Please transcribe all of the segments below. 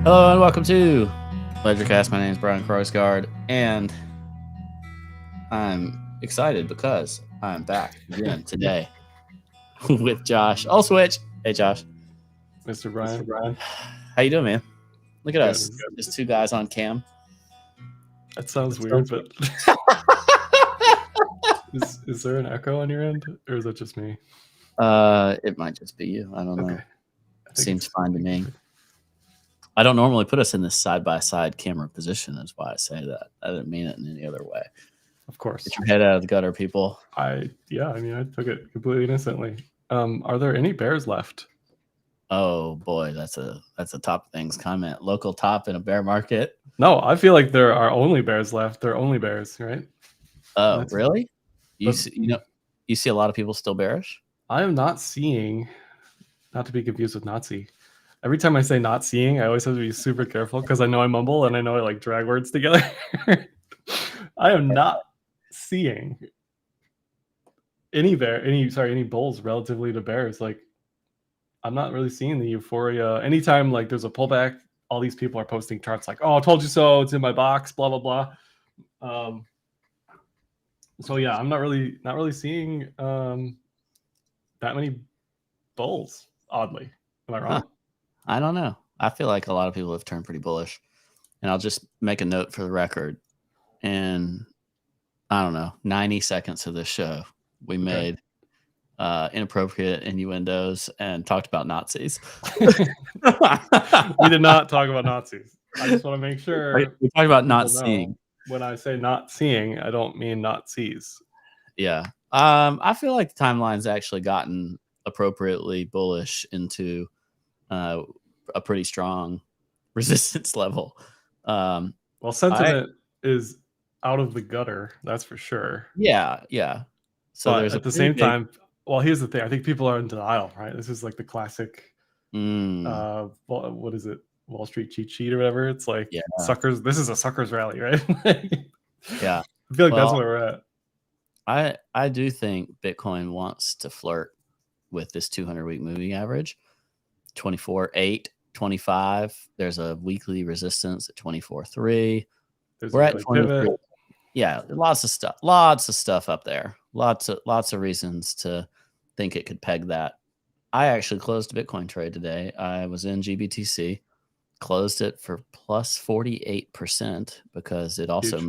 Hello and welcome to LedgerCast. My name is Brian Kreuzgaard, and I'm excited because I'm back again today with Josh. I'll switch. Hey, Josh. Mr. Brian. How you doing, man? Look at Good. us. Just two guys on cam. That sounds weird, but is there an echo on your end, or is it just me? It might just be you. I don't know. Seems fine to me. I don't normally put us in this side-by-side camera position. Is why I say that. I didn't mean it in any other way. Of course. Get your head out of the gutter, people. I took it completely innocently. Are there any bears left? Oh boy, that's a top things comment. Local top in a bear market. No, I feel like there are only bears left. They're only bears, right? Oh, really? You see a lot of people still bearish? I am not seeing, not to be confused with Nazi. Every time I say not seeing, I always have to be super careful because I know I mumble and I know I like drag words together. I am not seeing any bulls relatively to bears. Like, I'm not really seeing the euphoria. Anytime like there's a pullback, all these people are posting charts like, "Oh, I told you so. It's in my box." Blah blah blah. So yeah, I'm not really seeing that many bulls. Oddly, am I wrong? I don't know. I feel like a lot of people have turned pretty bullish, and I'll just make a note for the record. And I don't know, 90 seconds of this show, we made inappropriate innuendos and talked about Nazis. We did not talk about Nazis. I just want to make sure we talked about not seeing. When I say not seeing, I don't mean Nazis. Yeah. I feel like the timeline's actually gotten appropriately bullish into a pretty strong resistance level. Well, sentiment is out of the gutter, that's for sure. Yeah. So but there's at the same time, well, here's the thing. I think people are in denial, right? This is like the classic what is it? Wall Street cheat sheet or whatever. It's like suckers. This is a suckers rally, right? Yeah. I feel like that's where we're at. I do think Bitcoin wants to flirt with this 200-week moving average. 24.8, 25. There's a weekly resistance at 24.3. We're at 23. Yeah, lots of stuff up there. Lots of reasons to think it could peg that. I actually closed a Bitcoin trade today. I was in GBTC, closed it for plus 48% because it also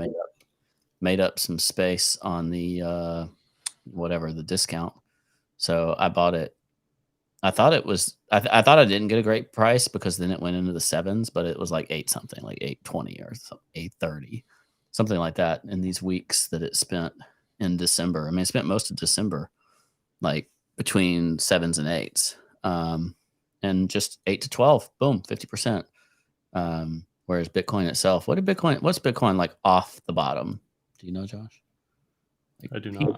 made up some space on the the discount. So I bought it. I thought it was I thought I didn't get a great price because then it went into the sevens, but it was like 8 something, like 820 or 830, something like that in these weeks that it spent in December. I mean, it spent most of December like between 7s and 8s. And just 8 to 12, boom, 50%. Whereas Bitcoin itself, what's Bitcoin like off the bottom? Do you know, Josh? Like I do not.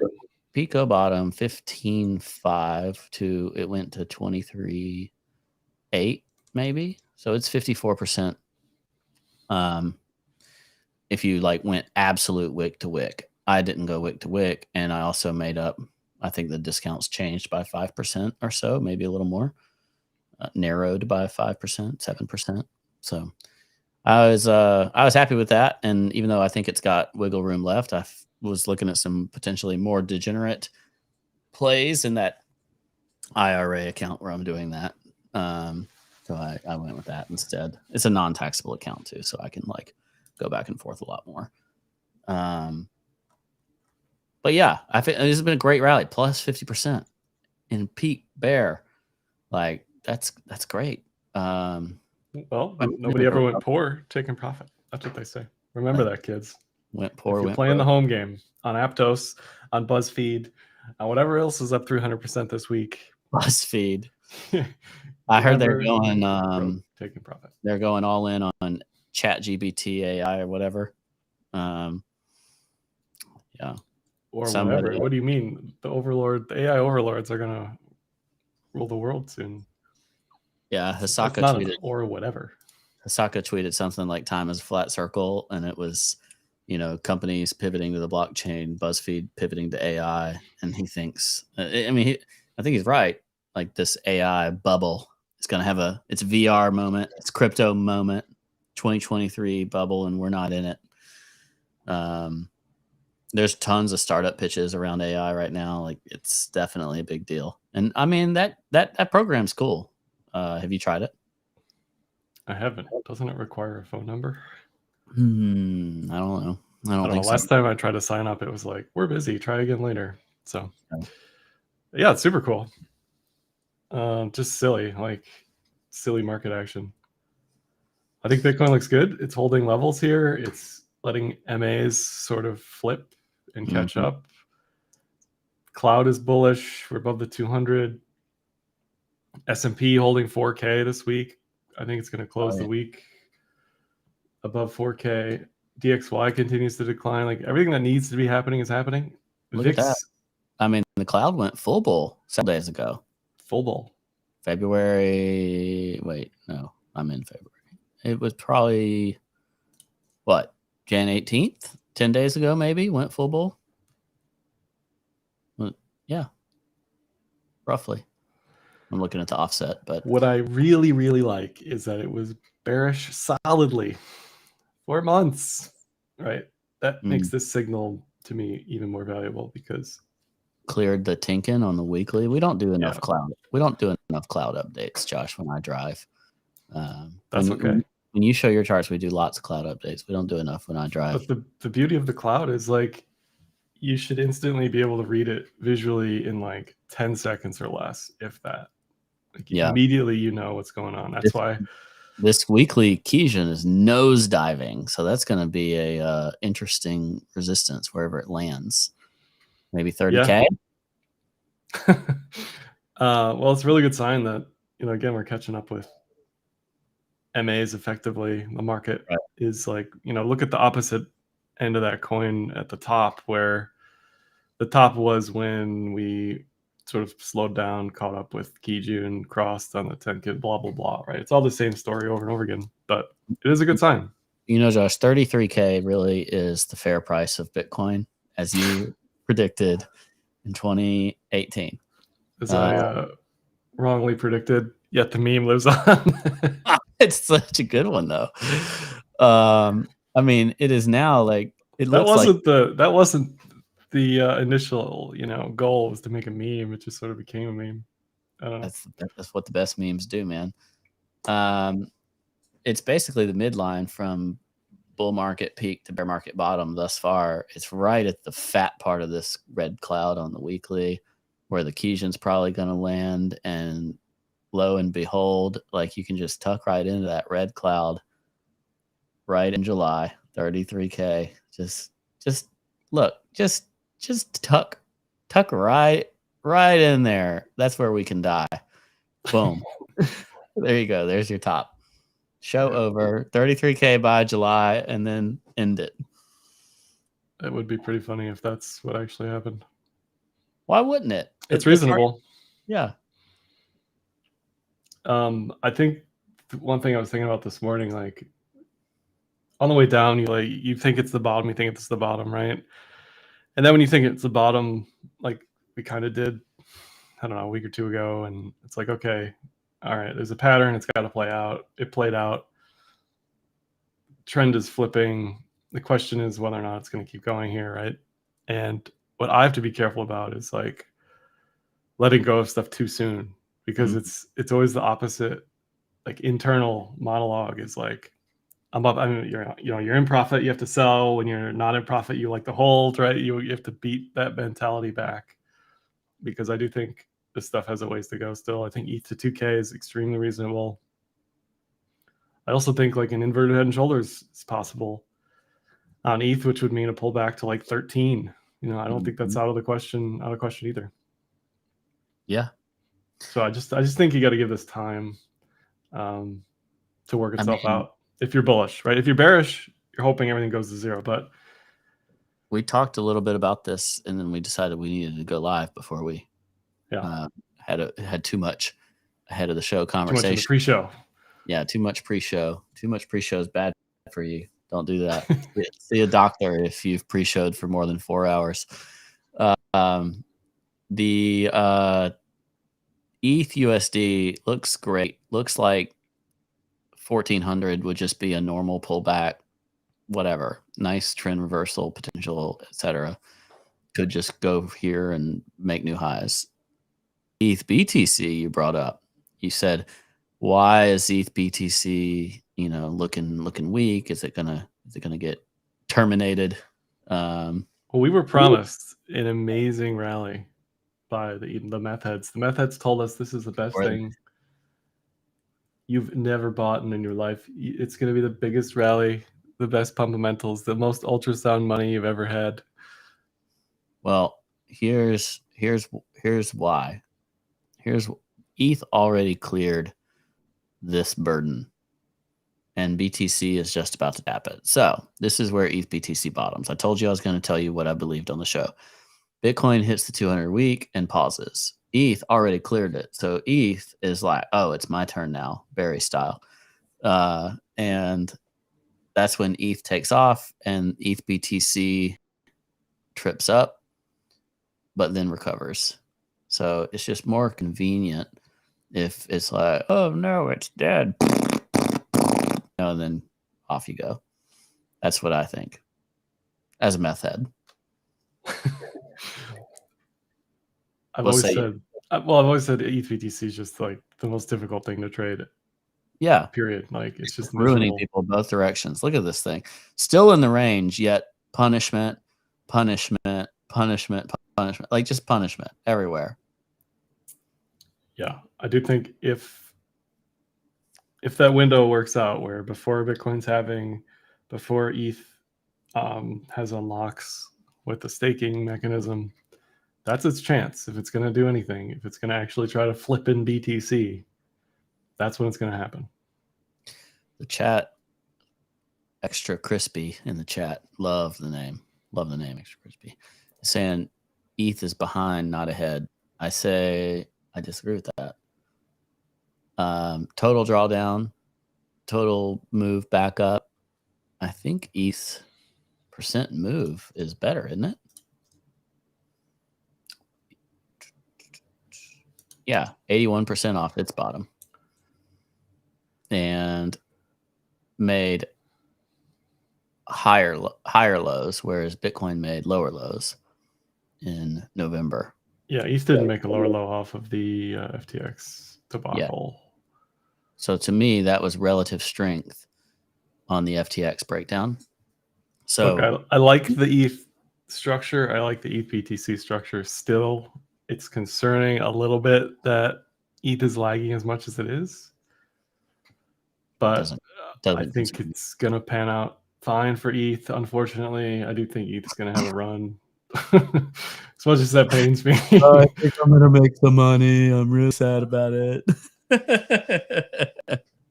Pico bottom 15.5 to it went to 23.8 maybe. So it's 54%. If you like went absolute wick to wick. I didn't go wick to wick, and I also made up. I think the discounts changed by 5% or so, maybe a little more, narrowed by 5%, 7%. So I was happy with that, and even though I think it's got wiggle room left, I was looking at some potentially more degenerate plays in that IRA account where I'm doing that. So I went with that instead. It's a non-taxable account too, so I can like go back and forth a lot more. But yeah, I think this has been a great rally, plus 50% in peak bear. Like that's great. Well, nobody ever went poor taking profit. That's what they say. Remember that, kids. Went poor. If you're playing the home game on Aptos, on BuzzFeed, whatever else is up 300% this week. BuzzFeed. I heard they're going taking profit. They're going all in on ChatGPT AI or whatever. Yeah. Or whatever. What do you mean? The AI overlords are gonna rule the world soon. Yeah, Hasaka tweeted or whatever. Hasaka tweeted something like "Time is a flat circle," and it was, companies pivoting to the blockchain, BuzzFeed pivoting to AI, and he thinks, I think he's right. Like this AI bubble It's going to have it's VR moment. It's crypto moment, 2023 bubble, and we're not in it. There's tons of startup pitches around AI right now. Like, it's definitely a big deal. And I mean, that program's cool. Have you tried it? I haven't. Doesn't it require a phone number? I don't know. I don't think so. Last time I tried to sign up, it was like, we're busy. Try again later. So, yeah, it's super cool. Just silly, like silly market action. I think Bitcoin looks good. It's holding levels here. It's letting MAs sort of flip and catch up. Cloud is bullish. We're above the 200. S&P holding 4K this week. I think it's going to close the week above 4K. DXY continues to decline. Like, everything that needs to be happening is happening. Look at that. I mean, the cloud went full bull several days ago. Full bull. February. Wait, no, I'm in February. It was probably what, Jan 18th? 10 days ago, maybe, went full bull. Well, yeah, roughly. I'm looking at the offset, but what I really, really like is that it was bearish solidly 4 months, right? That makes this signal to me even more valuable because cleared the tinkin on the weekly. We don't do enough cloud. We don't do enough cloud updates, Josh, when I drive. That's okay. When you show your charts, we do lots of cloud updates. We don't do enough when I drive. But the beauty of the cloud is, like, you should instantly be able to read it visually in like 10 seconds or less, if that. Like, immediately you know what's going on. That's why this weekly Keynesian is nosediving. So that's going to be a interesting resistance wherever it lands. Maybe 30K. Well, it's a really good sign that, again, we're catching up with MAs effectively. The market is like, look at the opposite end of that coin at the top, where the top was when we sort of slowed down, caught up with Kijun, crossed on the 10K, blah, blah, blah, right? It's all the same story over and over again, but it is a good sign. Josh, 33K really is the fair price of Bitcoin, as you predicted in 2018. As I wrongly predicted, yet the meme lives on. It's such a good one, though. I mean, it is now like that wasn't the initial, goal was to make a meme. It just sort of became a meme. I don't know. That's what the best memes do, man. It's basically the midline from bull market peak to bear market bottom thus far. It's right at the fat part of this red cloud on the weekly, where the Keynesian's probably going to land, and lo and behold, like, you can just tuck right into that red cloud right in July. 33K. Just look, just tuck right in there. That's where we can die. Boom. There you go. There's your top. Show over. 33K by July, and then end it. It would be pretty funny if that's what actually happened. Why wouldn't it? It's reasonable. Yeah. I think one thing I was thinking about this morning, like, on the way down, you think it's the bottom, you think it's the bottom, right? And then when you think it's the bottom, like we kind of did, I don't know, a week or two ago, and it's like, okay, all right, there's a pattern, it's got to play out. It played out. Trend is flipping. The question is whether or not it's going to keep going here, right? And what I have to be careful about is, like, letting go of stuff too soon, because it's always the opposite. Like, internal monologue is like, I'm up. I mean, you're in profit, you have to sell. When you're not in profit, you like to hold, right? You have to beat that mentality back, because I do think this stuff has a ways to go still. I think ETH to 2K is extremely reasonable. I also think, like, an inverted head and shoulders is possible on ETH, which would mean a pullback to like 13. I don't think that's out of question either. Yeah. So I just think you got to give this time to work itself out. If you're bullish, right? If you're bearish, you're hoping everything goes to zero. But we talked a little bit about this, and then we decided we needed to go live before we had too much ahead of the show conversation. Too much in the pre-show. Yeah, too much pre-show. Too much pre-show is bad for you. Don't do that. See a doctor if you've pre-showed for more than 4 hours. ETH USD looks great. Looks like 1400 would just be a normal pullback, whatever. Nice trend reversal potential, etc. Could just go here and make new highs. ETH BTC you brought up. You said, why is ETH BTC, looking weak? Is it gonna get terminated? Well, we were promised an amazing rally by the meth heads. The meth heads told us this is the best thing you've never bought in your life. It's going to be the biggest rally, the best fundamentals, the most ultrasound money you've ever had. Well, here's why. Here's ETH already cleared this burden, and BTC is just about to tap it. So this is where ETH BTC bottoms. I told you I was going to tell you what I believed on the show. Bitcoin hits the 200 week and pauses. ETH already cleared it. So ETH is like, oh, it's my turn now, Barry style. And that's when ETH takes off and ETH BTC trips up, but then recovers. So it's just more convenient if it's like, oh no, it's dead. And then off you go. That's what I think as a meth head. I've always said ETH BTC is just like the most difficult thing to trade. Yeah. Period. Like it's just ruining people both directions. Look at this thing. Still in the range, yet punishment. Like just punishment everywhere. Yeah. I do think if that window works out where before ETH has unlocks with the staking mechanism, that's its chance. If it's going to do anything, if it's going to actually try to flip in BTC, that's when it's going to happen. The chat, Extra Crispy in the chat, love the name Extra Crispy, saying ETH is behind, not ahead. I say I disagree with that. Total drawdown, total move back up. I think ETH's percent move is better, isn't it? Yeah, 81% off its bottom. And made higher lows, whereas Bitcoin made lower lows in November. Yeah, ETH didn't make a lower low off of the FTX debacle. Yeah. So to me, that was relative strength on the FTX breakdown. So look, I like the ETH structure. I like the ETH BTC structure. Still, it's concerning a little bit that ETH is lagging as much as it is. But I think it's going to pan out fine for ETH. Unfortunately, I do think ETH's going to have a run. As much as that pains me. I think I'm going to make some money. I'm real sad about it.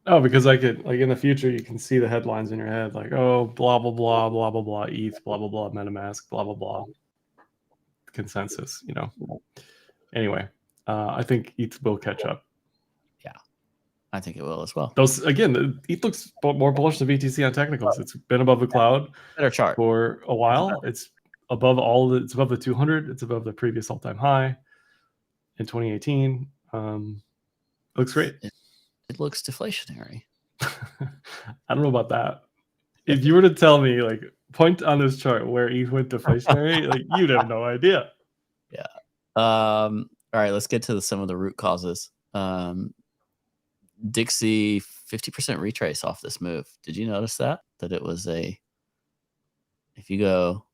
Oh, because in the future, you can see the headlines in your head, like, oh, blah, blah, blah, blah, blah, blah, ETH, blah, blah, blah, MetaMask, blah, blah, blah. Consensus, Anyway, I think ETH will catch up. Yeah, I think it will as well. ETH looks more bullish than BTC on technicals. It's been above the cloud better chart for a while. It's above it's above the 200. It's above the previous all-time high in 2018. Looks great. It looks deflationary. I don't know about that. If you were to tell me, like, point on this chart where ETH went deflationary, like, you'd have no idea. Yeah. All right, let's get to some of the root causes. Dixie 50% retrace off this move. Did you notice that it was if you go,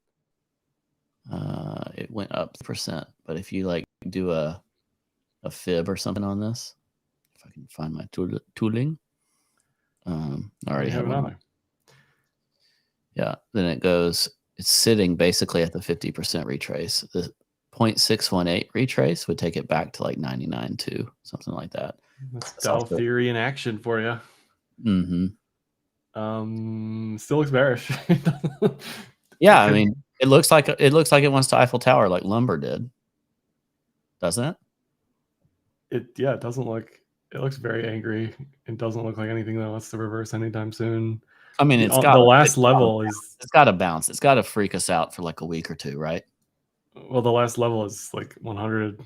it went up %, but if you like do a fib or something on this, if I can find my tooling, I already have it on there. Yeah, then it's sitting basically at the 50% retrace. The 0.618 retrace would take it back to like 99.2, something like that. That's Dow theory in action for you. Mm-hmm. Still looks bearish. Yeah, I mean, it looks like it wants to Eiffel Tower like lumber did, doesn't it? It doesn't look. It looks very angry. It doesn't look like anything that wants to reverse anytime soon. I mean, it's got the last level is. It's got to bounce. It's got to freak us out for like a week or two, right? Well, the last level is like 100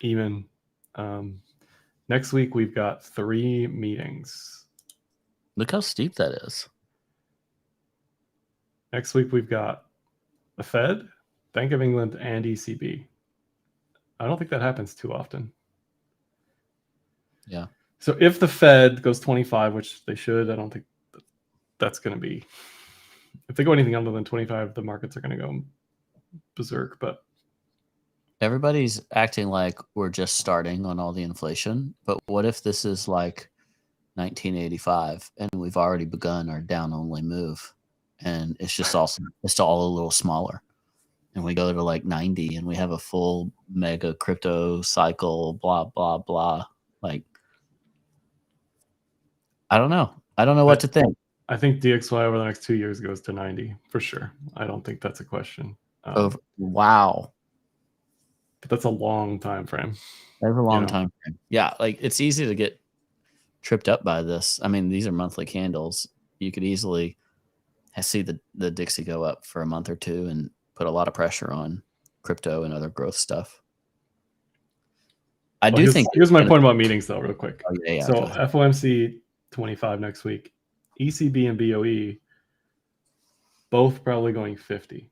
even. Next week, we've got 3 meetings. Look how steep that is. Next week, we've got the Fed, Bank of England, and ECB. I don't think that happens too often. Yeah. So if the Fed goes 25, which they should, I don't think that's going to be. If they go anything other than 25, the markets are going to go berserk. But everybody's acting like we're just starting on all the inflation. But what if this is like 1985 and we've already begun our down only move, and it's just also it's all a little smaller, and we go to like 90 and we have a full mega crypto cycle, blah blah blah. Like, I don't know what to think. I think DXY over the next 2 years goes to 90 for sure. I don't think that's a question. Wow, but that's a long time frame. That's a long time frame. Yeah, like it's easy to get tripped up by this. I mean, these are monthly candles. You could easily see the Dixie go up for a month or two and put a lot of pressure on crypto and other growth stuff. I do think here's my point about meetings though, real quick. Oh, yeah, so FOMC 25 next week, ECB and BOE both probably going 50,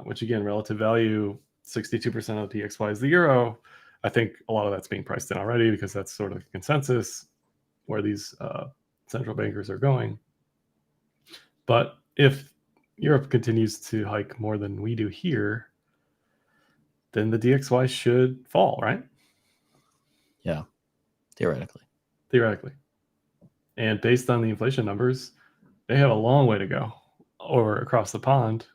which again, relative value, 62% of the DXY is the euro. I think a lot of that's being priced in already because that's sort of consensus where these central bankers are going. But if Europe continues to hike more than we do here, then the DXY should fall, right? Yeah, theoretically. And based on the inflation numbers, they have a long way to go over across the pond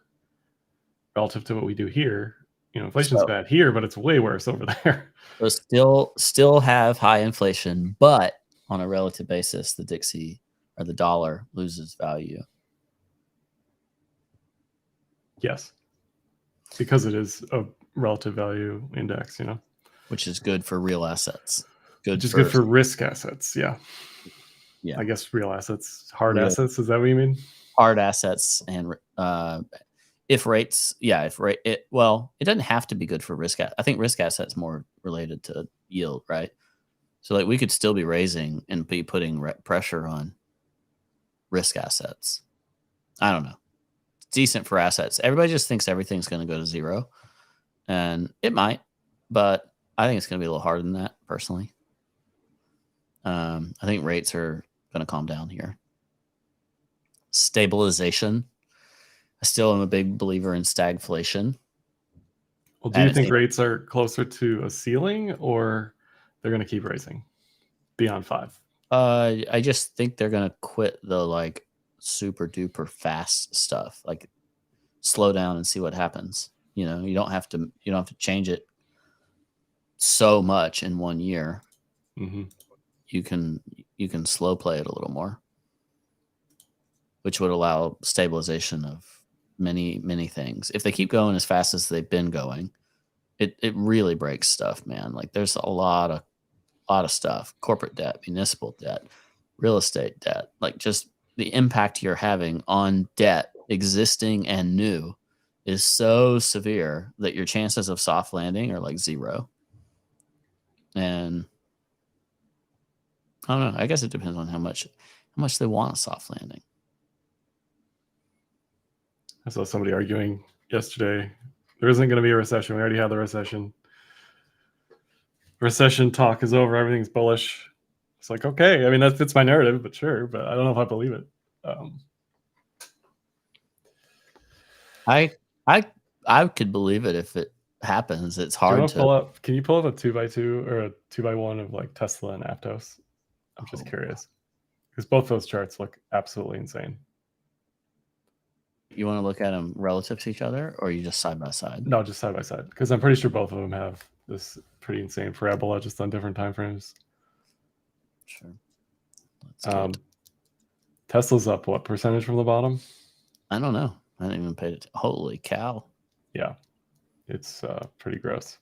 relative to what we do here. You know, inflation's bad here, but it's way worse over there. So still have high inflation, but on a relative basis, the Dixie or the dollar loses value. Yes, because it is a relative value index, you know, which is good for real assets. Good for risk assets. Yeah. I guess real assets, hard assets. Is that what you mean? Hard assets and if rates, it doesn't have to be good for risk. I think risk assets more related to yield, right? So like we could still be raising and be putting pressure on risk assets. I don't know. It's decent for assets. Everybody just thinks everything's going to go to zero, and it might, but I think it's going to be a little harder than that personally. I think rates are going to calm down here. Stabilization. I still am a big believer in stagflation. Well, do you think rates are closer to a ceiling or they're going to keep raising beyond 5? I just think they're going to quit the like super duper fast stuff, like slow down and see what happens. You know, you don't have to change it so much in 1 year. Mm-hmm. You can slow play it a little more, which would allow stabilization of many things. If they keep going as fast as they've been going, it really breaks stuff, man. Like there's a lot of stuff: corporate debt, municipal debt, real estate debt. Like just the impact you're having on debt, existing and new, is so severe that your chances of soft landing are like zero. And I don't know. I guess it depends on how much they want a soft landing. I saw somebody arguing yesterday. There isn't going to be a recession. We already had the recession. Recession talk is over. Everything's bullish. It's like, okay. I mean, that fits my narrative, but sure. But I don't know if I believe it. I could believe it if it happens. It's hard to pull up. Can you pull up a 2x2 or a 2x1 of like Tesla and Aptos? I'm just curious because both those charts look absolutely insane. You want to look at them relative to each other, or you just side by side? No, just side by side, because I'm pretty sure both of them have this pretty insane parabola, just on different time frames. Sure. Tesla's up what percentage from the bottom? I don't know. I didn't even pay it. Holy cow! Yeah, it's pretty gross.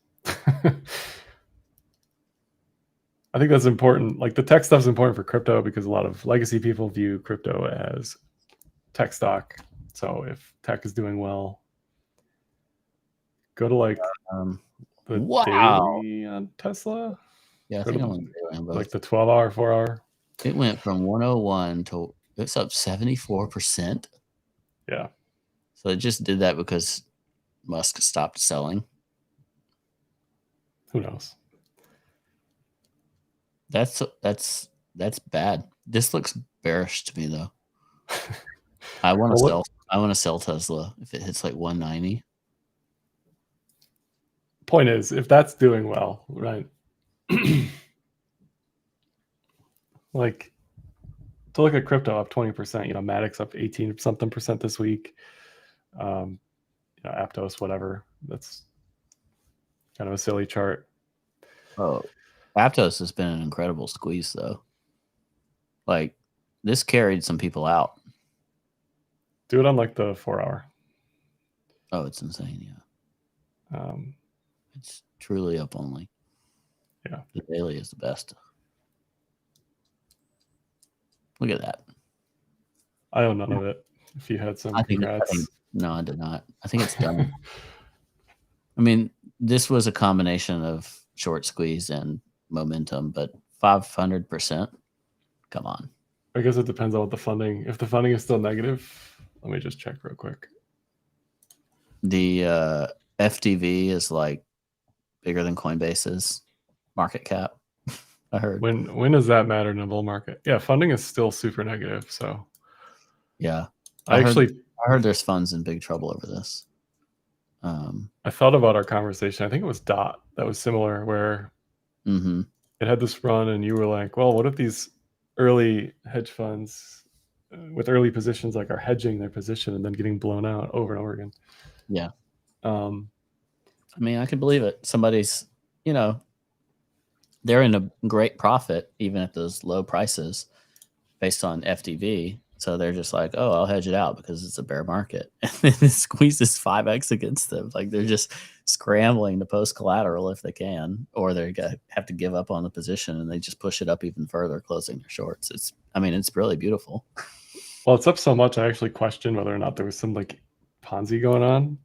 I think that's important. Like the tech stuff is important for crypto because a lot of legacy people view crypto as tech stock. So if tech is doing well, go to like the the Wow. daily on Tesla. Yeah, I Go think to I'm on daily on both. like the 12-hour, 4-hour. It went from 101 to it's up 74%. Yeah. So it just did that because Musk stopped selling. Who knows? That's bad. This looks bearish to me though. I want to sell Tesla if it hits like 190. Point is, if that's doing well, right? Like to look at crypto up 20%, you know, Matic's up 18 something percent this week. You know, Aptos, whatever. That's kind of a silly chart. Oh, Aptos has been an incredible squeeze though. Like this carried some people out. Do it on like the 4-hour. Oh, it's insane. Yeah. It's truly up only. Yeah. The daily is the best. Look at that. I own none of it. If you had some, congrats. No, I did not. I think it's done. I mean, this was a combination of short squeeze and momentum, but 500%. Come on. I guess it depends on what the funding. If the funding is still negative, let me just check real quick. The FDV is like bigger than Coinbase's market cap. I heard. When does that matter in a bull market? Yeah, funding is still super negative. So yeah, I heard there's funds in big trouble over this. I thought about our conversation. I think it was Dot that was similar, where it had this run, and you were like, "Well, what if these early hedge funds with early positions like are hedging their position and then getting blown out over and over again?" Yeah. I mean, I can believe it. Somebody's, you know, they're in a great profit even at those low prices based on FDV. So they're just like, oh, I'll hedge it out because it's a bear market. And then it squeezes 5x against them. Like they're just scrambling to post collateral if they can, or they have to give up on the position and they just push it up even further, closing their shorts. It's really beautiful. Well, it's up so much, I actually questioned whether or not there was some like Ponzi going on.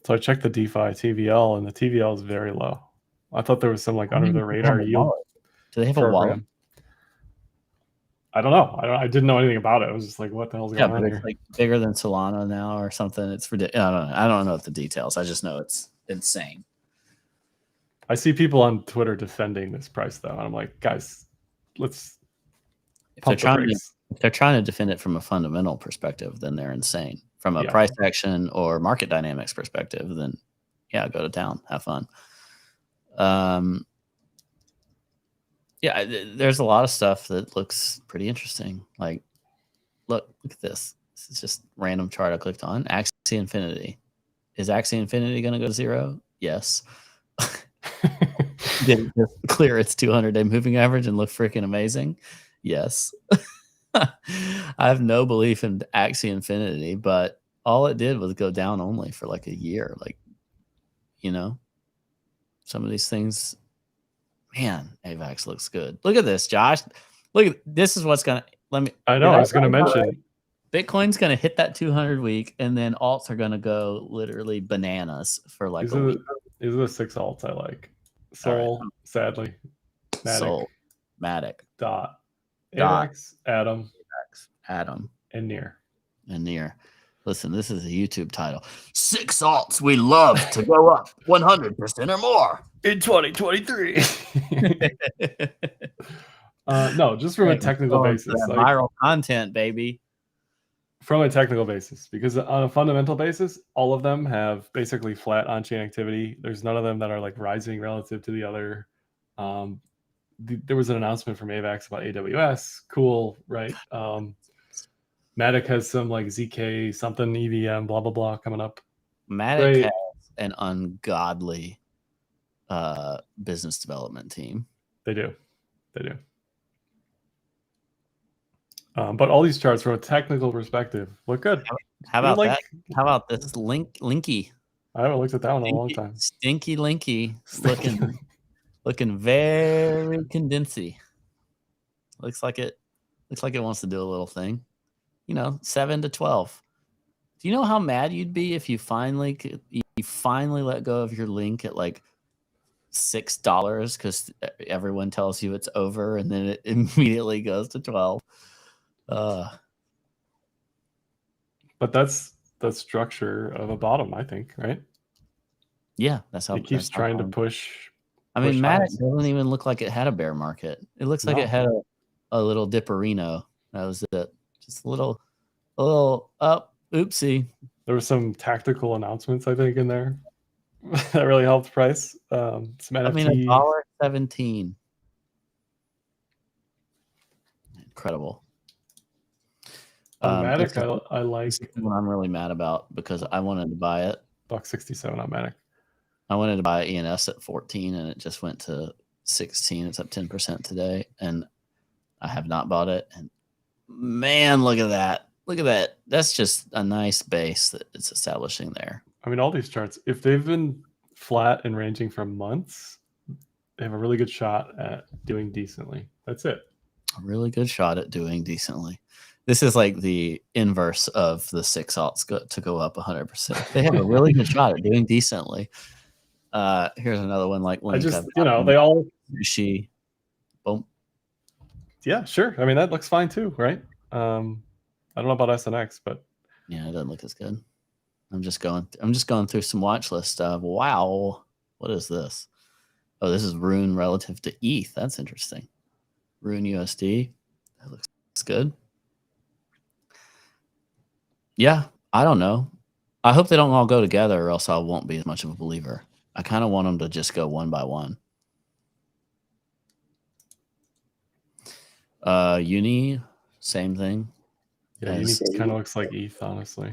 So I checked the DeFi TVL, and the TVL is very low. I thought there was some like under the radar yield. Do they have a wallet? I don't know. I didn't know anything about it. I was just like, what the hell's going on here? It's like bigger than Solana now or something. It's ridiculous. I don't know the details. I just know it's insane. I see people on Twitter defending this price though, and I'm like, guys, let's pump the brakes. If they're trying to defend it from a fundamental perspective, then they're insane. From a price action or market dynamics perspective, then yeah, go to town, have fun. Yeah, there's a lot of stuff that looks pretty interesting. Like, look at this. This is just random chart I clicked on. Axie Infinity. Is Axie Infinity going to go to zero? Yes. Did it just clear its 200-day moving average and look freaking amazing? Yes. I have no belief in Axie Infinity, but all it did was go down only for like a year. Like, you know, some of these things, man, AVAX looks good. Look at this, Josh. Look at this is what's gonna I know. I was gonna mention Bitcoin's gonna hit that 200 week, and then alts are gonna go literally bananas for like a week. These are the 6 alts I like. Sol, right. Sadly, Matic, Sol, Matic, Dot, AVAX, Atom, and Near. Listen, this is a YouTube title. 6 alts we love to go up 100% or more in 2023. No, just from a technical basis. Like, viral content, baby. From a technical basis, because on a fundamental basis, all of them have basically flat on-chain activity. There's none of them that are like rising relative to the other. There was an announcement from AVAX about AWS. Cool, right? Matic has some like ZK something EVM blah blah blah coming up. Matic has an ungodly business development team. They do. But all these charts from a technical perspective look good. How about that? How about this Linky? I haven't looked at that one in a long time. Stinky Linky, looking very condensy. Looks like it wants to do a little thing. You know, 7 to 12. Do you know how mad you'd be if you finally could you finally let go of your link at like $6 because everyone tells you it's over, and then it immediately goes to 12. But that's the structure of a bottom, I think, right? Yeah, that's how it keeps trying to push. I mean, Matic doesn't even look like it had a bear market. It looks like it had a little dipperino. That was it. Just a little up. Oopsie. There were some tactical announcements, I think, in there that really helped price. Some NFT. I mean, $1.17. Incredible. Matic, I like. This is what I'm really mad about because I wanted to buy it. $1.67 on Matic. I wanted to buy ENS at 14 and it just went to 16. It's up 10% today, and I have not bought it. And man, look at that. Look at that. That's just a nice base that it's establishing there. I mean, all these charts, if they've been flat and ranging for months, they have a really good shot at doing decently. That's it. A really good shot at doing decently. This is like the inverse of the 6 alts to go up 100%. They have a really good shot at doing decently. Here's another one like Link. They all. She. Boom. Yeah, sure. I mean, that looks fine too, right? I don't know about SNX, but yeah, it doesn't look as good. I'm just going through some watch list stuff. Wow, what is this? Oh, this is Rune relative to ETH. That's interesting. Rune USD. That looks good. Yeah, I don't know. I hope they don't all go together, or else I won't be as much of a believer. I kind of want them to just go one by one. Uni, same thing. Yeah, Uni kind of looks like ETH, honestly.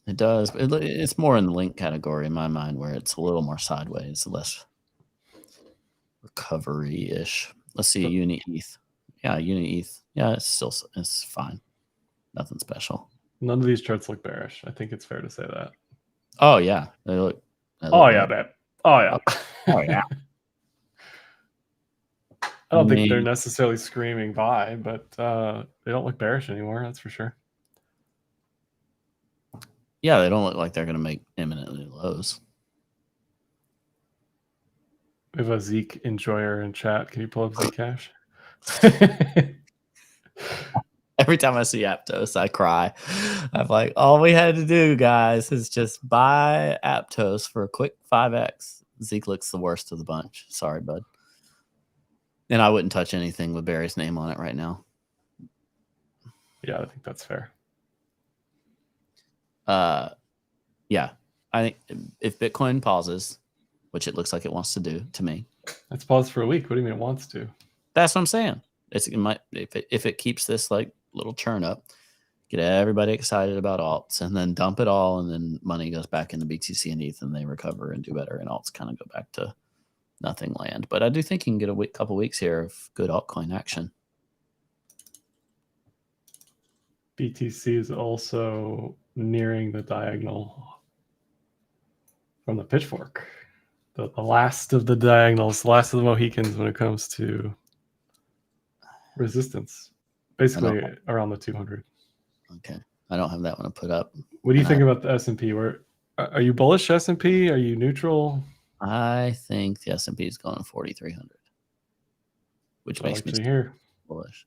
It does. It's more in the Link category in my mind, where it's a little more sideways, less recovery-ish. Let's see, Uni ETH. Yeah, Uni ETH. Yeah, it's fine. Nothing special. None of these charts look bearish. I think it's fair to say that. Oh yeah, they look. Oh yeah, babe. Oh yeah. Oh yeah. I don't think they're necessarily screaming buy, but they don't look bearish anymore. That's for sure. Yeah, they don't look like they're going to make imminently lows. We have a Zeke enjoyer in chat. Can you pull up Zcash? Every time I see Aptos, I cry. I'm like, all we had to do, guys, is just buy Aptos for a quick 5x. Zeke looks the worst of the bunch. Sorry, bud. And I wouldn't touch anything with Barry's name on it right now. Yeah, I think that's fair. Yeah, I think if Bitcoin pauses, which it looks like it wants to do to me. It's paused for a week. What do you mean it wants to? That's what I'm saying. It might if it keeps this like little churn up, get everybody excited about alts, and then dump it all, and then money goes back into BTC and ETH, and they recover and do better, and alts kind of go back to nothing land. But I do think you can get a couple weeks here of good altcoin action. BTC is also nearing the diagonal from the pitchfork. The last of the diagonals, the last of the Mohicans when it comes to resistance. Basically around the 200. Okay. I don't have that one to put up. What do you think about the S&P? Are you bullish S&P? Are you neutral? I think the S&P is going 4,300, which makes me bullish.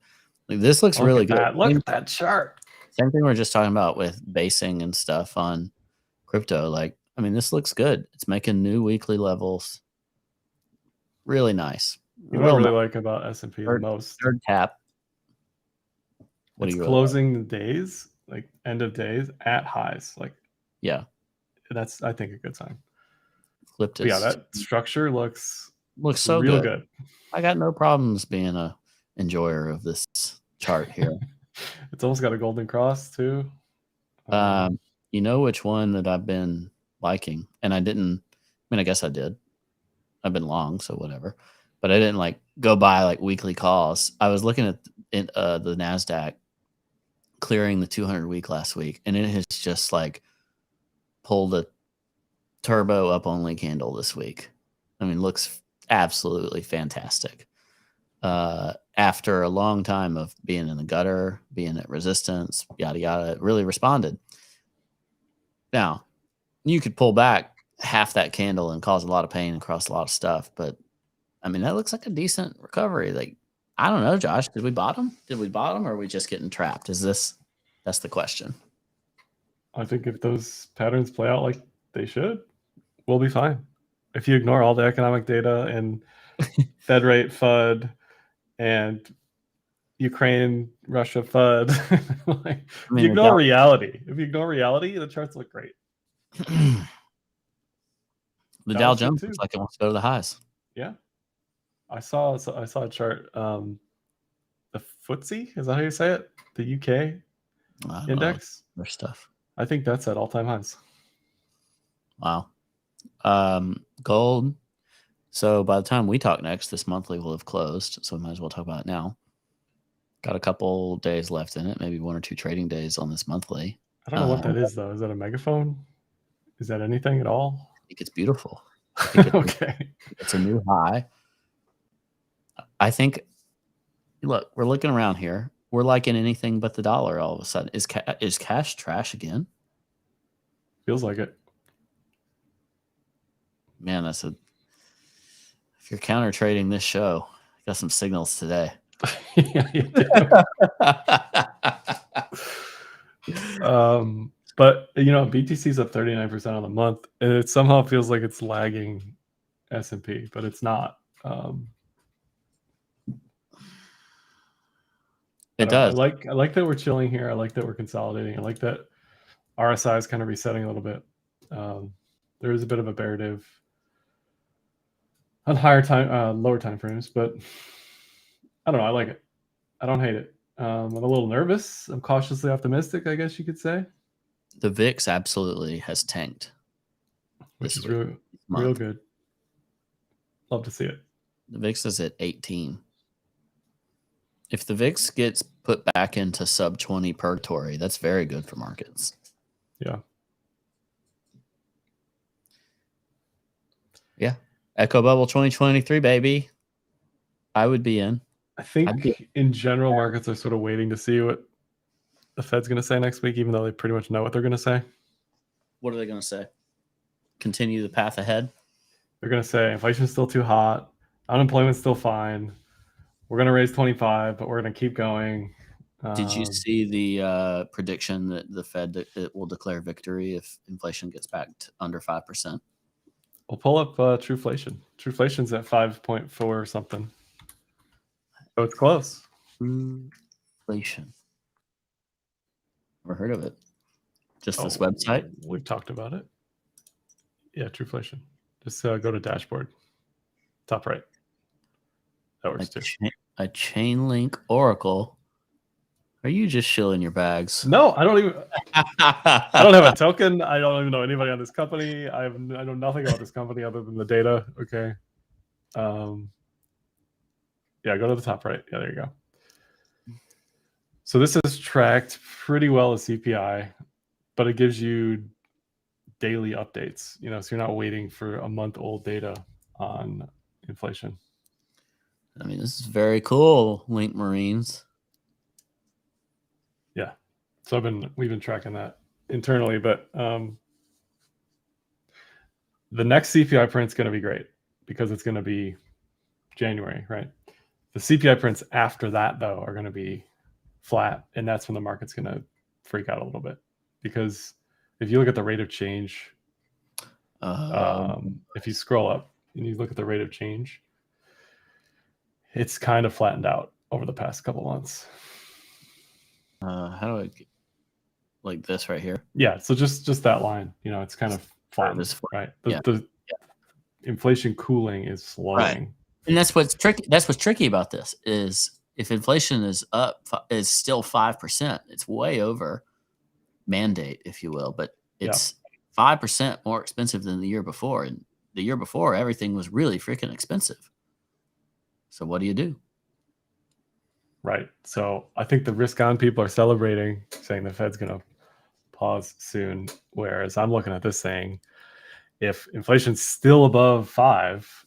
Like, this looks really good. Look at that chart. Same thing we are just talking about with basing and stuff on crypto. Like, I mean, this looks good. It's making new weekly levels. Really nice. What I really like about S&P the most. Third tap. It's closing the days, like end of days, at highs. Like, yeah, that's, I think, a good sign. Flipped. Yeah, that structure looks so real good. I got no problems being a enjoyer of this chart here. It's almost got a golden cross too. You know which one that I've been liking, and I guess I did. I've been long, so whatever. But I didn't like go buy like weekly calls. I was looking at the Nasdaq clearing the 200 week last week, and it has just like pulled a turbo up only candle this week. I mean, looks absolutely fantastic. After a long time of being in the gutter, being at resistance, yada yada, it really responded. Now, you could pull back half that candle and cause a lot of pain across a lot of stuff. But I mean, that looks like a decent recovery. Like, I don't know, Josh, did we bottom? Or are we just getting trapped? That's the question. I think if those patterns play out like they should, we'll be fine. If you ignore all the economic data and Fed rate FUD and Ukraine, Russia FUD, like, if you ignore reality, the charts look great. The Dow Jones looks like it wants to go to the highs. Yeah, I saw a chart. The FTSE, is that how you say it? The UK index. Their stuff. I think that's at all-time highs. Wow. Gold. So by the time we talk next, this monthly will have closed. So we might as well talk about it now. Got a couple days left in it, maybe 1 or 2 trading days on this monthly. I don't know what that is, though. Is that a megaphone? Is that anything at all? I think it's beautiful. Okay. It's a new high. I think, look, we're looking around here. We're liking anything but the dollar all of a sudden. Is cash trash again? Feels like it. Man, if you're counter trading this show, you got some signals today. Yeah, you do. But BTC's up 39% on the month, and it somehow feels like it's lagging S&P, but it's not. It does. I like that we're chilling here. I like that we're consolidating. I like that RSI is kind of resetting a little bit. There is a bit of a bear div on lower time frames, but I don't know. I like it. I don't hate it. I'm a little nervous. I'm cautiously optimistic, I guess you could say. The VIX absolutely has tanked, which is real good. Love to see it. The VIX is at 18. If the VIX gets put back into sub 20 purgatory, that's very good for markets. Yeah. Yeah. Echo Bubble 2023, baby. I would be in. I think in general, markets are sort of waiting to see what the Fed's going to say next week, even though they pretty much know what they're going to say. What are they going to say? Continue the path ahead? They're going to say inflation's still too hot. Unemployment's still fine. We're going to raise 25, but we're going to keep going. Did you see the prediction that the Fed will declare victory if inflation gets back to under 5%? We'll pull up Trueflation. Trueflation's at 5.4 or something. So it's close. Trueflation. Never heard of it. Just this website? We've talked about it. Yeah, Trueflation. Just go to dashboard. Top right. That works too. A chain link Oracle. Are you just shilling your bags? No, I don't even. I don't have a token. I don't even know anybody on this company. I know nothing about this company other than the data. Okay. Yeah, go to the top right. Yeah, there you go. So this is tracked pretty well as CPI, but it gives you daily updates. So you're not waiting for a month-old data on inflation. I mean, this is very cool, Link Marines. Yeah. So we've been tracking that internally, but the next CPI print's going to be great because it's going to be January, right? The CPI prints after that, though, are going to be flat, and that's when the market's going to freak out a little bit because if you look at the rate of change, if you scroll up and you look at the rate of change, it's kind of flattened out over the past couple months. How do I get, like this right here? Yeah, so just that line, it's kind of flattened, right? The inflation cooling is slowing. Right. And that's what's tricky. That's what's tricky about this is if inflation is still 5%, it's way over mandate, if you will, but it's 5% more expensive than the year before. And the year before, everything was really freaking expensive. So what do you do? Right. So I think the risk on people are celebrating, saying the Fed's going to pause soon. Whereas I'm looking at this saying, if inflation's still above 5,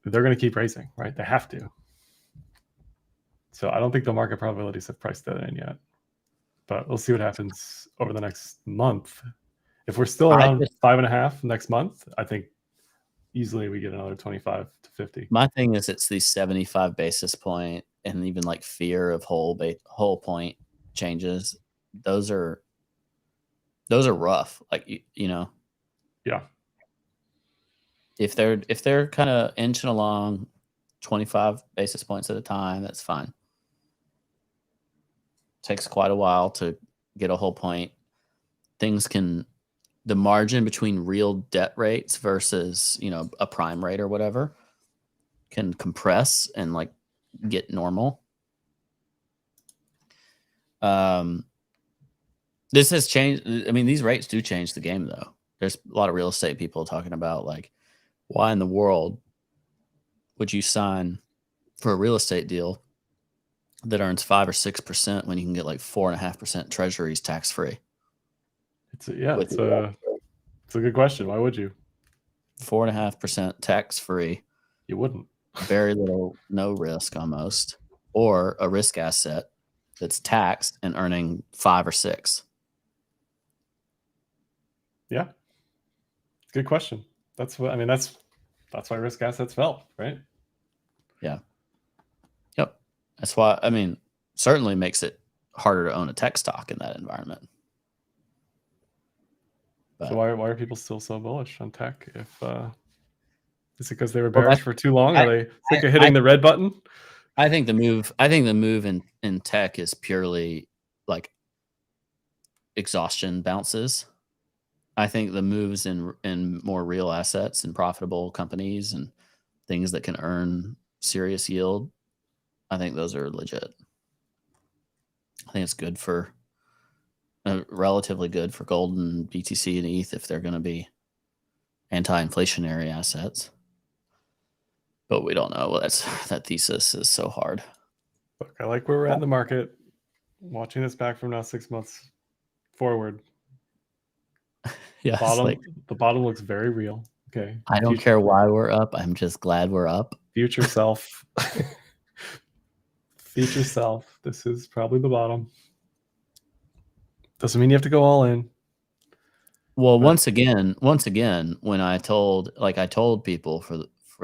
they're going to keep raising, right? They have to. So I don't think the market probabilities have priced that in yet. But we'll see what happens over the next month. If we're still around 5.5 next month, I think easily we get another 25 to 50. My thing is it's these 75 basis point and even like fear of whole point changes. Those are rough. Like, you know, yeah. If they're kind of inching along 25 basis points at a time, that's fine. Takes quite a while to get a whole point. The margin between real debt rates versus, you know, a prime rate or whatever can compress and like get normal. This has changed. I mean, these rates do change the game though. There's a lot of real estate people talking about like, why in the world would you sign for a real estate deal that earns 5 or 6% when you can get like 4.5% treasuries tax free? It's a good question. Why would you? 4.5% tax free. You wouldn't. Very little, no risk almost, or a risk asset that's taxed and earning 5 or 6. Yeah, good question. That's what I mean. That's why risk assets fell, right? Yeah. Yep. That's why. I mean, certainly makes it harder to own a tech stock in that environment. But, so why are people still so bullish on tech? If is it because they were bearish for too long? Are they sick of hitting the red button? I think the move in tech is purely like exhaustion bounces. I think the moves in more real assets and profitable companies and things that can earn serious yield, I think those are legit. I think it's good for relatively good for gold and BTC and ETH if they're going to be anti-inflationary assets. But we don't know. Well, that thesis is so hard. Look, I like where we're at in the market. Watching this back from now 6 months forward. Yeah, the bottom looks very real. Okay. I don't care why we're up. I'm just glad we're up. Future self. Future self. This is probably the bottom. Doesn't mean you have to go all in. Well, once again, when I told people for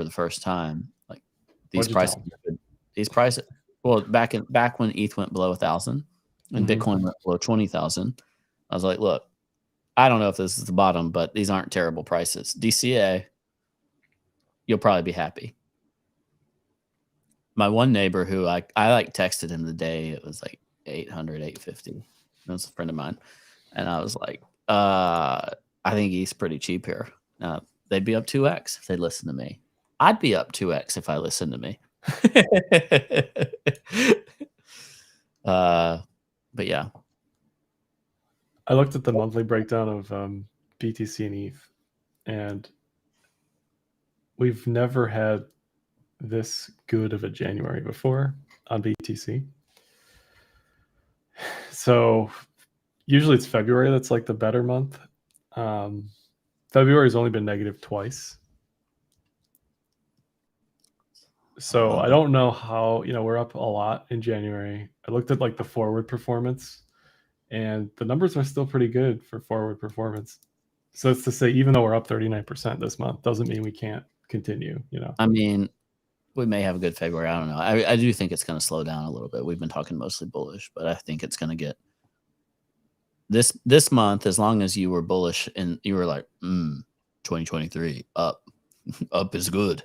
the first time, like these prices, well, back when ETH went below 1,000 and Bitcoin went below 20,000, I was like, look, I don't know if this is the bottom, but these aren't terrible prices. DCA, you'll probably be happy. My one neighbor who I like texted him the day it was like 800, 850. That was a friend of mine. And I was like, I think ETH's pretty cheap here. They'd be up 2x if they'd listen to me. I'd be up 2x if I listened to me. But yeah. I looked at the monthly breakdown of BTC and ETH, and we've never had this good of a January before on BTC. So usually it's February that's like the better month. February has only been negative twice. So I don't know how, we're up a lot in January. I looked at like the forward performance, and the numbers are still pretty good for forward performance. So it's to say, even though we're up 39% this month, doesn't mean we can't continue, I mean, we may have a good February. I don't know. I do think it's going to slow down a little bit. We've been talking mostly bullish, but I think it's going to get this month, as long as you were bullish and you were like, 2023 up is good.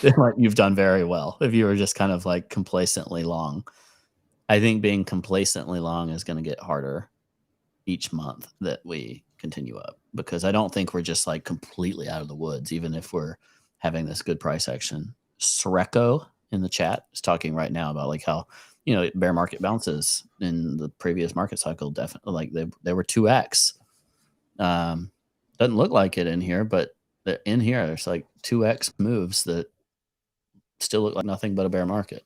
Like, you've done very well. If you were just kind of like complacently long, I think being complacently long is going to get harder each month that we continue up, because I don't think we're just like completely out of the woods, even if we're having this good price action. Sreko in the chat is talking right now about like how, bear market bounces in the previous market cycle, definitely like they were 2x. Doesn't look like it in here, but in here there's like 2x moves that still look like nothing but a bear market.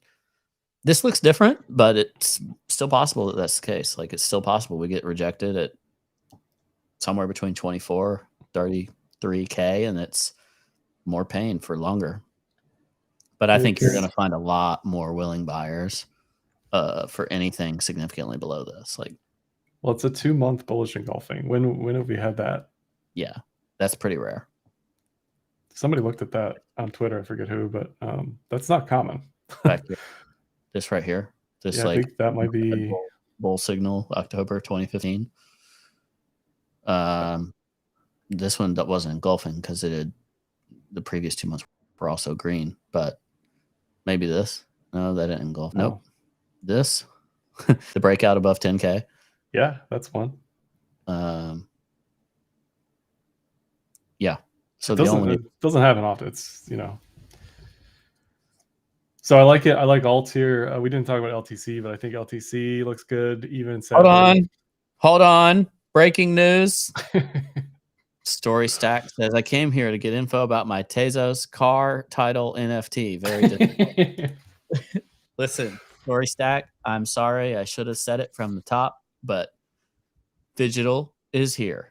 This looks different, but it's still possible that that's the case. Like, it's still possible we get rejected at somewhere between 24, 33K, and it's more pain for longer. But I think you're going to find a lot more willing buyers for anything significantly below this. Like, well, it's a 2-month bullish engulfing. When have we had that? Yeah, that's pretty rare. Somebody looked at that on Twitter. I forget who, but that's not common. Back here. This right here. This Yeah, I think that might be bull signal, October 2015. This one that wasn't engulfing because it had the previous 2 months were also green, but maybe this. No, that didn't engulf. Oh. Nope. This, the breakout above 10K. Yeah, that's one. Yeah. So it doesn't happen often. It's, you know. So I like it. I like alts here. We didn't talk about LTC, but I think LTC looks good. Even Hold on. Breaking news. Story Stack says, I came here to get info about my Tezos car title NFT. Very difficult. Listen, Story Stack, I'm sorry. I should have said it from the top, but digital is here.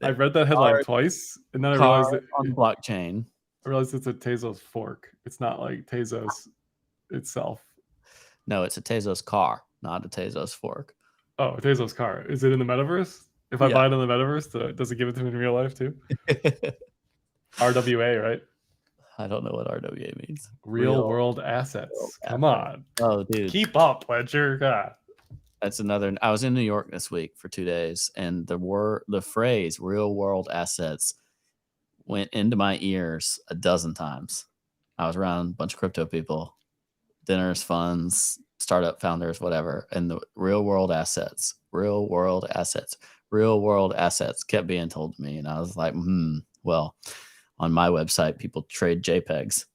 I read that headline twice, and then I realized that on blockchain. I realized it's a Tezos fork. It's not like Tezos itself. No, it's a Tezos car, not a Tezos fork. Oh, a Tezos car. Is it in the metaverse? If I buy it in the metaverse, does it give it to me in real life too? RWA, right? I don't know what RWA means. Real world assets. Come on. Oh, dude. Keep up, Ledger. God. That's another. I was in New York this week for 2 days, and the phrase "real world assets" went into my ears a dozen times. I was around a bunch of crypto people, dinners, funds, startup founders, whatever, and the real world assets kept being told to me, and I was like, well, on my website, people trade JPEGs.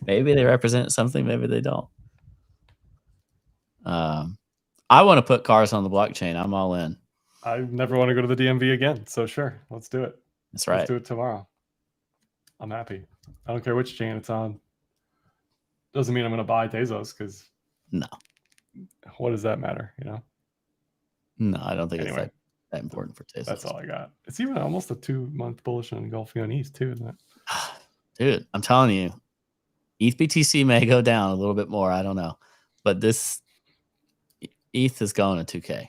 Maybe they represent something, maybe they don't. I want to put cars on the blockchain. I'm all in. I never want to go to the DMV again, so sure, let's do it. That's right. Let's do it tomorrow. I'm happy. I don't care which chain it's on. Doesn't mean I'm going to buy Tezos because no. What does that matter? You know? No, I don't think it's that important for Tezos. That's all I got. It's even almost a 2-month bullish and engulfing on ETH too, isn't it? Dude, I'm telling you, ETH BTC may go down a little bit more. I don't know, but this ETH is going to 2K.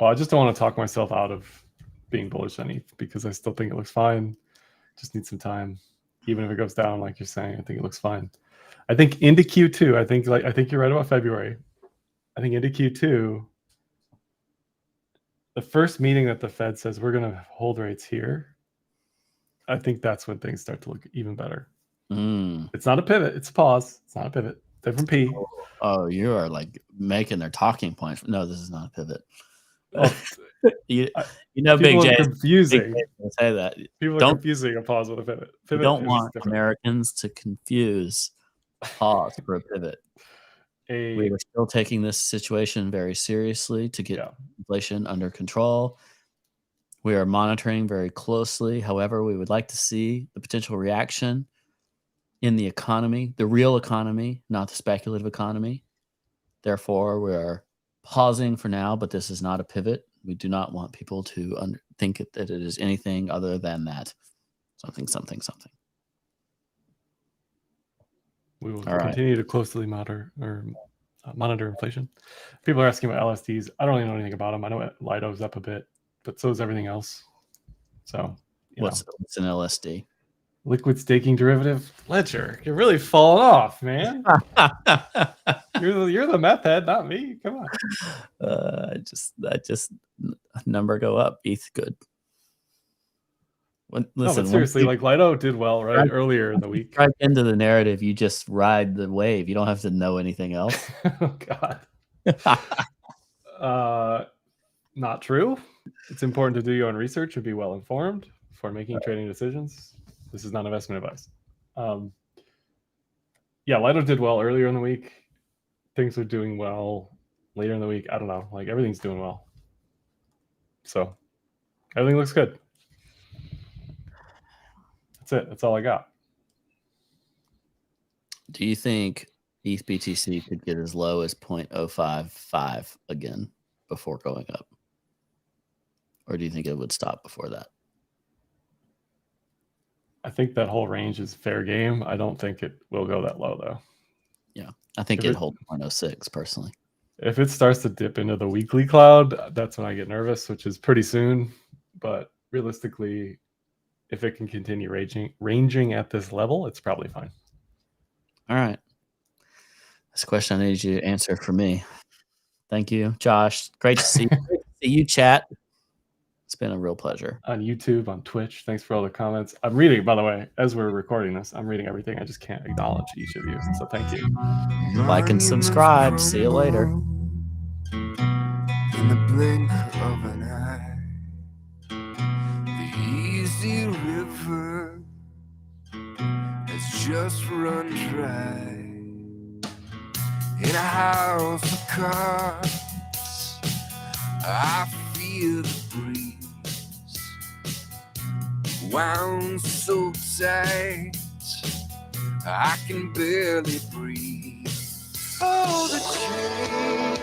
Well, I just don't want to talk myself out of being bullish on ETH because I still think it looks fine. Just need some time. Even if it goes down, like you're saying, I think it looks fine. I think into Q2, I think you're right about February. I think into Q2, the first meeting that the Fed says we're going to hold rates here, I think that's when things start to look even better. It's not a pivot. It's a pause. It's not a pivot. Different P. Oh, you are like making their talking points. No, this is not a pivot. Oh, you know, Big J. Confusing. Say that. People are confusing a pause with a pivot. You don't want Americans to confuse pause for a pivot. We are still taking this situation very seriously to get inflation under control. We are monitoring very closely. However, we would like to see the potential reaction in the economy, the real economy, not the speculative economy. Therefore, we are pausing for now, but this is not a pivot. We do not want people to think that it is anything other than that. Something. We will continue to closely monitor inflation. People are asking about LSDs. I don't really know anything about them. I know Lido's up a bit, but so is everything else. So, what's an LSD? Liquid staking derivative. Ledger, you're really falling off, man. You're the meth head, not me. Come on. I just number go up. ETH good. Listen, no, but seriously, like Lido did well, right? Earlier in the week. Right into the narrative, you just ride the wave. You don't have to know anything else. Oh God. Not true. It's important to do your own research and be well informed before making trading decisions. This is not investment advice. Lido did well earlier in the week. Things are doing well later in the week. I don't know. Like everything's doing well. So everything looks good. That's it. That's all I got. Do you think ETH BTC could get as low as 0.055 again before going up? Or do you think it would stop before that? I think that whole range is fair game. I don't think it will go that low, though. Yeah. I think it'd hold 0.06 personally. If it starts to dip into the weekly cloud, that's when I get nervous, which is pretty soon. But realistically, if it can continue ranging at this level, it's probably fine. All right. That's a question I need you to answer for me. Thank you, Josh. Great to see you. Great to see you, chat. It's been a real pleasure. On YouTube, on Twitch, thanks for all the comments. I'm reading, by the way, as we're recording this, I'm reading everything. I just can't acknowledge each of you. So thank you. Like and subscribe. See you later. In the blink of an eye, the easy river has just run dry. In a house of cards, I feel the breeze wound so tight I can barely breathe. Oh, the chains